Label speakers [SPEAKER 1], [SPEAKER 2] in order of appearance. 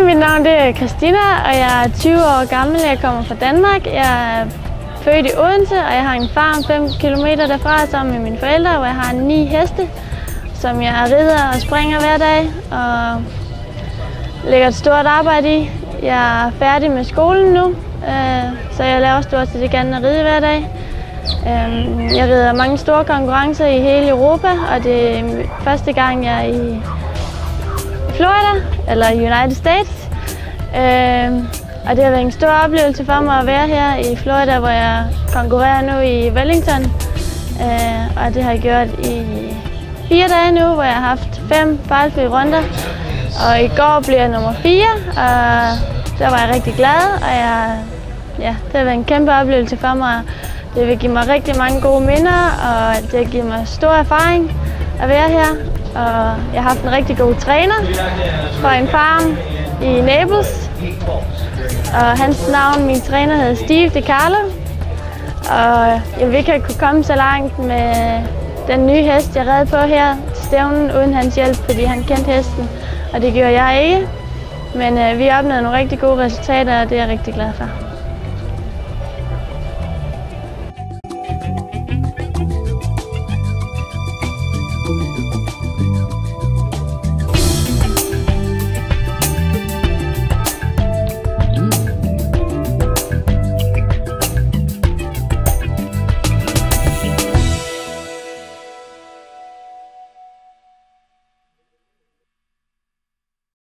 [SPEAKER 1] mit navn er Christina, og jeg er 20 år gammel. Jeg kommer fra Danmark. Jeg er født i Odense, og jeg har en farm 5 km derfra sammen med mine forældre, hvor jeg har 9 heste, som jeg rider og springer hver dag og lægger et stort arbejde i. Jeg er færdig med skolen nu, så jeg laver stort set igen at ride hver dag. Jeg rider mange store konkurrencer i hele Europa, og det er første gang, jeg er i Florida, eller United States. Og det har været en stor oplevelse for mig at være her i Florida, hvor jeg konkurrerer nu i Wellington. Og det har jeg gjort i 4 dage nu, hvor jeg har haft 5 fejlfrie runder. Og i går blev jeg nummer 4, og der var jeg rigtig glad. Og det har været en kæmpe oplevelse for mig. Det vil give mig rigtig mange gode minder, og det vil give mig stor erfaring at være her. Og jeg har haft en rigtig god træner fra en farm i Naples. Og hans navn, min træner, hedder Steve DiCarlo. Og jeg ville ikke have kunne komme så langt med den nye hest, jeg red på her til stævnen uden hans hjælp, fordi han kendte hesten, og det gjorde jeg ikke. Men vi opnåede nogle rigtig gode resultater, og det er jeg rigtig glad for.